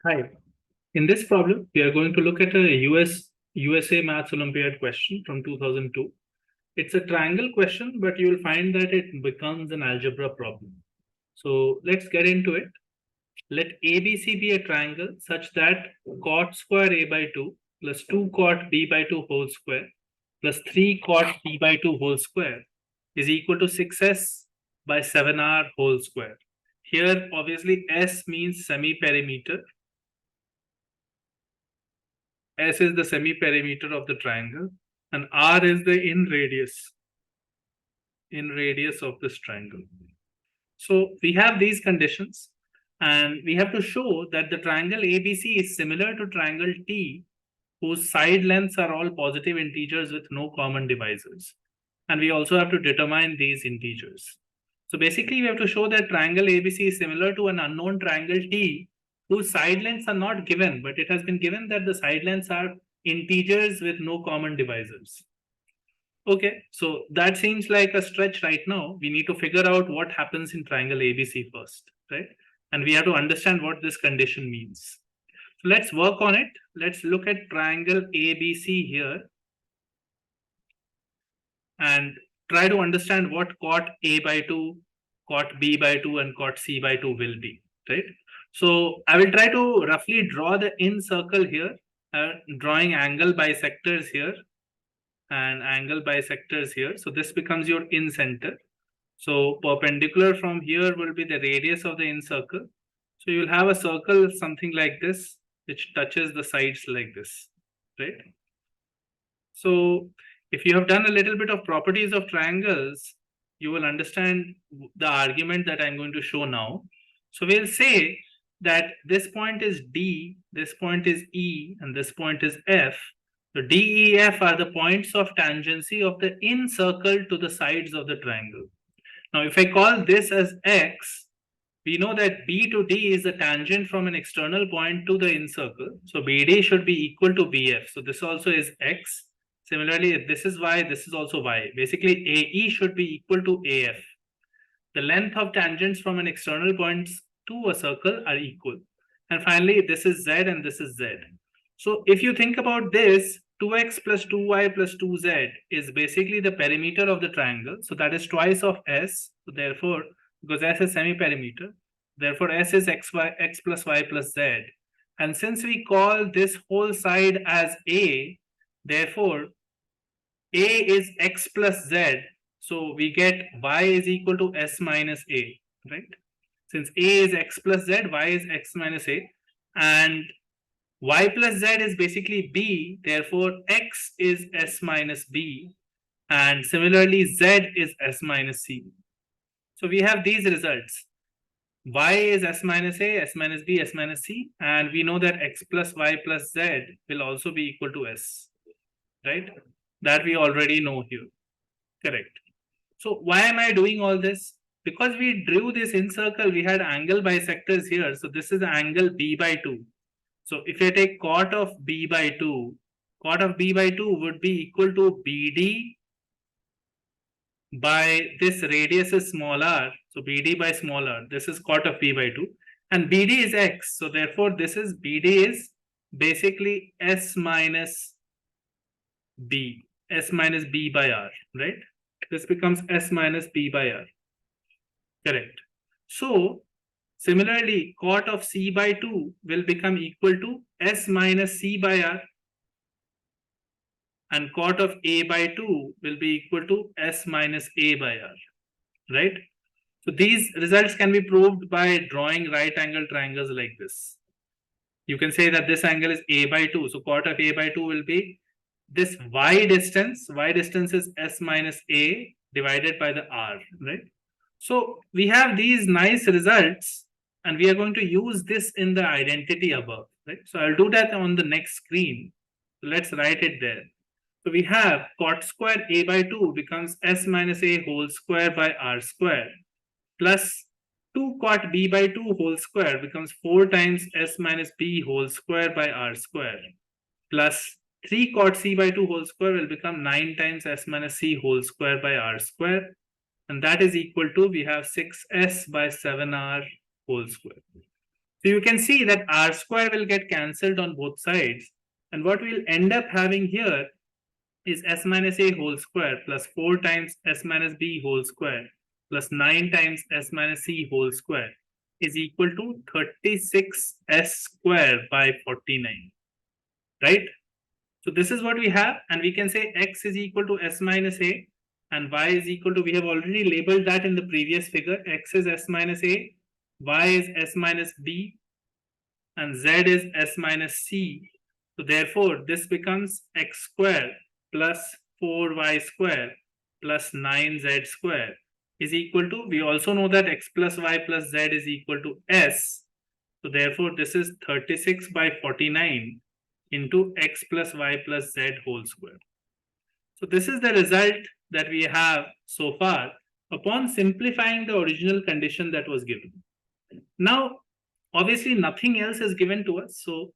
Hi. In this problem, we are going to look at a USA Maths Olympiad question from 2002. It's a triangle question, but you will find that it becomes an algebra problem. So let's get into it. Let ABC be a triangle such that cot square A by 2 plus 2 cot B by 2 whole square plus 3 cot B by 2 whole square is equal to 6S by 7R whole square. Here, obviously, S means semi-perimeter. S is the semi-perimeter of the triangle, and R is the in radius of this triangle. So we have these conditions, and we have to show that the triangle ABC is similar to triangle T, whose side lengths are all positive integers with no common divisors. And we also have to determine these integers. So basically, we have to show that triangle ABC is similar to an unknown triangle T, whose side lengths are not given, but it has been given that the side lengths are integers with no common divisors. Okay, so that seems like a stretch right now. We need to figure out what happens in triangle ABC first, right? And we have to understand what this condition means. So let's work on it. Let's look at triangle ABC here and try to understand what cot A by 2, cot B by 2, and cot C by 2 will be, right? So I will try to roughly draw the in circle here, drawing angle bisectors here and angle bisectors here. So this becomes your in center. So perpendicular from here will be the radius of the in circle. So you'll have a circle something like this, which touches the sides like this, right? So if you have done a little bit of properties of triangles, you will understand the argument that I'm going to show now. So we'll say that this point is D, this point is E, and this point is F. So D, E, F are the points of tangency of the in circle to the sides of the triangle. Now, if I call this as X, we know that B to D is a tangent from an external point to the in circle. So BD should be equal to BF. So this also is X. Similarly, if this is Y, this is also Y. Basically, AE should be equal to AF. The length of tangents from an external points to a circle are equal. And finally, this is Z and this is Z. So if you think about this, 2x plus 2y plus 2z is basically the perimeter of the triangle. So that is twice of S. So therefore, because S is semi-perimeter, therefore S is x plus y plus z. And since we call this whole side as A, therefore A is x plus z. So we get y is equal to S minus A, right? Since A is x plus z, y is x minus A. And y plus z is basically b, therefore x is s minus b, and similarly z is s minus c. So we have these results. Y is s minus a, s minus b, s minus c, and we know that x plus y plus z will also be equal to s, right? That we already know here, correct? So why am I doing all this? Because we drew this in circle, we had angle bisectors here. So this is angle b by 2. So if I take cot of b by 2, cot of b by 2 would be equal to BD by this radius is small r. So BD by small r. This is cot of b by 2. And BD is x. So therefore, this is BD is basically S minus B. S minus B by r, right? This becomes S minus B by r. Correct. So similarly, cot of C by 2 will become equal to S minus C by R, and cot of A by 2 will be equal to S minus A by R, right? So these results can be proved by drawing right angle triangles like this. You can say that this angle is A by 2. So cot of A by 2 will be this y distance. Y distance is S minus A divided by the R, right? So we have these nice results, and we are going to use this in the identity above, right? So I'll do that on the next screen. So let's write it there. So we have cot square A by 2 becomes S minus A whole square by R square, plus 2 cot B by 2 whole square becomes 4 times S minus B whole square by R square, plus 3 cot C by 2 whole square will become 9 times S minus C whole square by R square. And that is equal to, we have 6s by 7r whole square. So you can see that r square will get cancelled on both sides. And what we'll end up having here is s minus a whole square plus 4 times s minus b whole square plus 9 times s minus c whole square is equal to 36s square by 49, right? So this is what we have, and we can say x is equal to s minus a and y is equal to, we have already labeled that in the previous figure, x is s minus a, y is s minus b, and z is s minus c. So therefore, this becomes x square plus 4y square plus 9z square is equal to, we also know that x plus y plus z is equal to s. So therefore, this is 36 by 49 into x plus y plus z whole square. So this is the result that we have so far upon simplifying the original condition that was given. Now, obviously nothing else is given to us, so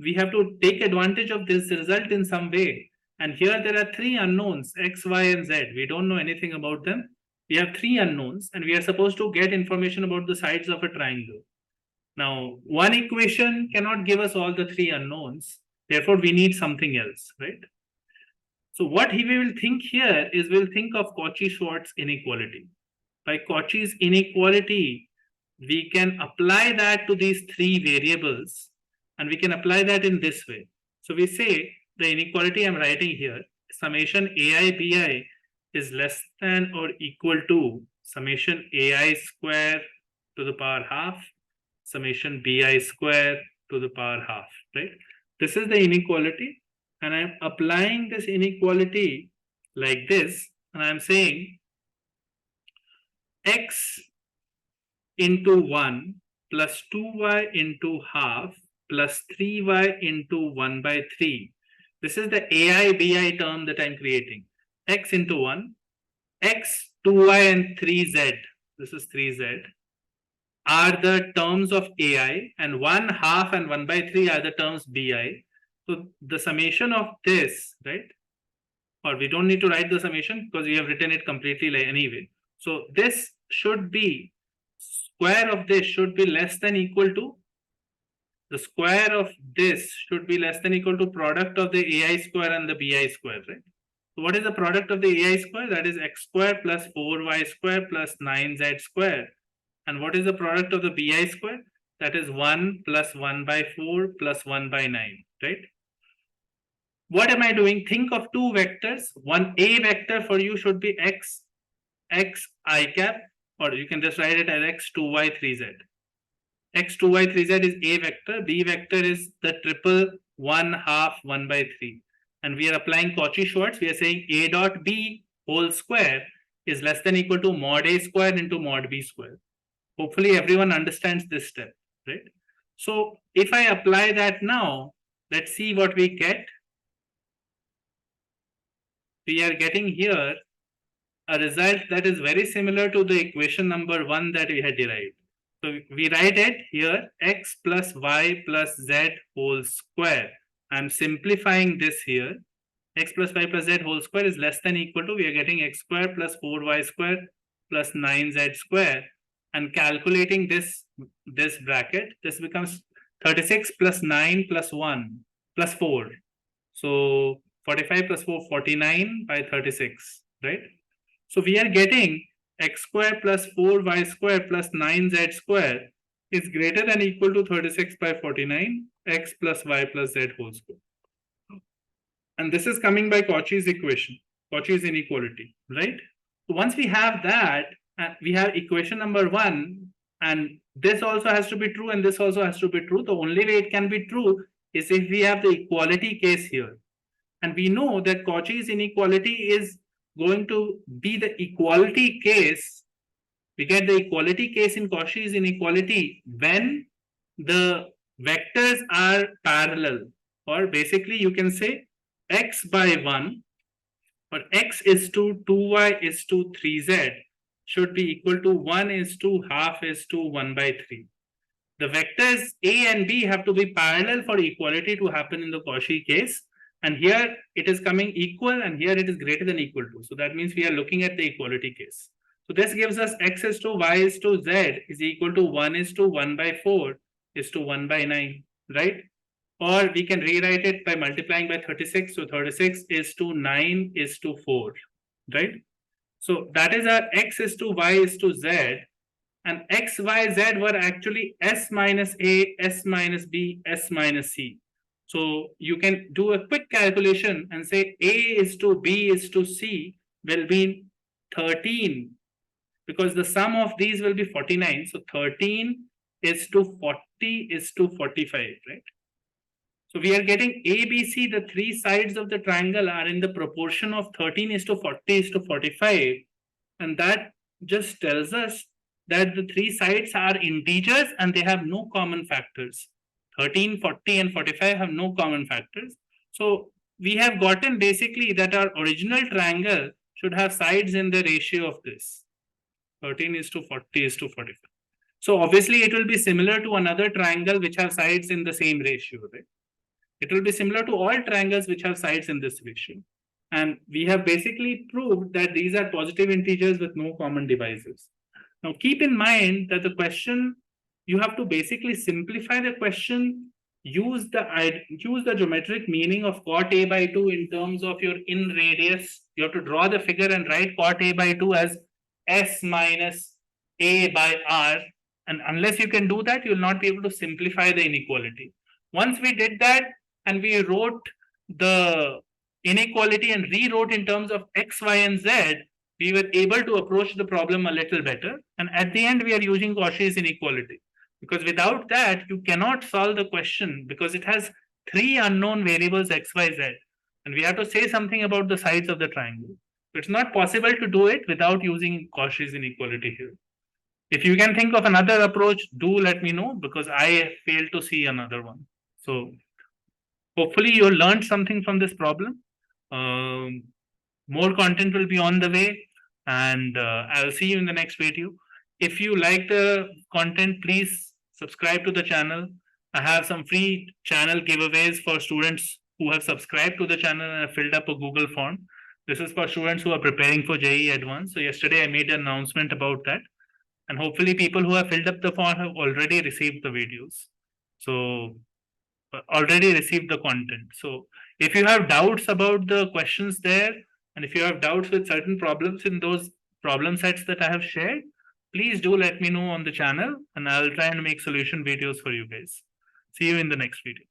we have to take advantage of this result in some way. And here there are three unknowns, x, y, and z. We don't know anything about them. We have three unknowns, and we are supposed to get information about the sides of a triangle. Now, one equation cannot give us all the three unknowns. Therefore, we need something else, right? So what we will think here is we'll think of Cauchy-Schwarz inequality. By Cauchy's inequality, we can apply that to these three variables, and we can apply that in this way. So we say the inequality I'm writing here, summation ai bi is less than or equal to summation ai square to the power half, summation bi square to the power half, right? This is the inequality, and I'm applying this inequality like this, and I'm saying x into 1 plus 2y into half plus 3y into 1 by 3. This is the ai bi term that I'm creating. X into 1, x, 2y, and 3z. This is 3z. Are the terms of ai, and 1 half and 1 by 3 are the terms bi. So the summation of this, right? Or we don't need to write the summation because we have written it completely like anyway. So this should be, square of this should be less than equal to, the square of this should be less than equal to product of the ai square and the bi square, right? So what is the product of the ai square? That is x square plus 4y square plus 9z square. And what is the product of the bi square? That is 1 plus 1 by 4 plus 1 by 9, right? What am I doing? Think of two vectors. One a vector for you should be x I cap, or you can just write it as x 2y 3z. X 2y 3z is a vector. B vector is the triple 1 half 1 by 3. And we are applying Cauchy-Schwarz. We are saying a dot b whole square is less than equal to mod a square into mod b square. Hopefully everyone understands this step, right? So if I apply that now, let's see what we get. We are getting here a result that is very similar to the equation number 1 that we had derived. So we write it here, x plus y plus z whole square. I'm simplifying this here. X plus y plus z whole square is less than equal to, we are getting x square plus 4y square plus 9z square. And calculating this bracket, this becomes 36 plus 9 plus 1 plus 4. So 45 plus 4, 49 by 36, right? So we are getting x square plus 4y square plus 9z square is greater than equal to 36 by 49, x plus y plus z whole square. And this is coming by Cauchy's equation, Cauchy's inequality, right? So once we have that, we have equation number 1, and this also has to be true and this also has to be true. The only way it can be true is if we have the equality case here. And we know that Cauchy's inequality is going to be the equality case. We get the equality case in Cauchy's inequality when the vectors are parallel, or basically you can say x by 1, or x is to 2y is to 3z should be equal to 1 is to half is to 1 by 3. The vectors a and b have to be parallel for equality to happen in the Cauchy case. And here it is coming equal, and here it is greater than equal to. So that means we are looking at the equality case. So this gives us x is to y is to z is equal to 1 is to 1 by 4 is to 1 by 9, right? Or we can rewrite it by multiplying by 36. So 36 is to 9 is to 4, right? So that is our x is to y is to z. And x, y, z were actually s minus a, s minus b, s minus c. So you can do a quick calculation and say a is to b is to c will be 13, because the sum of these will be 49. So 13 is to 40 is to 45, right? So we are getting A, B, C, the three sides of the triangle are in the proportion of 13 is to 40 is to 45. And that just tells us that the three sides are integers and they have no common factors. 13, 40 and 45 have no common factors. So we have gotten basically that our original triangle should have sides in the ratio of this. 13 is to 40 is to 45. So obviously it will be similar to another triangle which have sides in the same ratio, right? It will be similar to all triangles which have sides in this ratio. And we have basically proved that these are positive integers with no common divisors. Now keep in mind that the question, you have to basically simplify the question, use the geometric meaning of cot a by 2 in terms of your in radius. You have to draw the figure and write cot a by 2 as s minus a by r. And unless you can do that, you will not be able to simplify the inequality. Once we did that and we wrote the inequality and rewrote in terms of x, y, and z, we were able to approach the problem a little better. And at the end, we are using Cauchy's inequality. Because without that, you cannot solve the question because it has three unknown variables x, y, z. And we have to say something about the sides of the triangle. So it's not possible to do it without using Cauchy's inequality here. If you can think of another approach, do let me know because I failed to see another one. So hopefully you learned something from this problem. More content will be on the way and I'll see you in the next video. If you like the content, please subscribe to the channel. I have some free channel giveaways for students who have subscribed to the channel and have filled up a Google form. This is for students who are preparing for JEE Advanced. So yesterday I made an announcement about that. And hopefully people who have filled up the form have already received the videos. So already received the content. So if you have doubts about the questions there, and if you have doubts with certain problems in those problem sets that I have shared, please do let me know on the channel and I'll try and make solution videos for you guys. See you in the next video.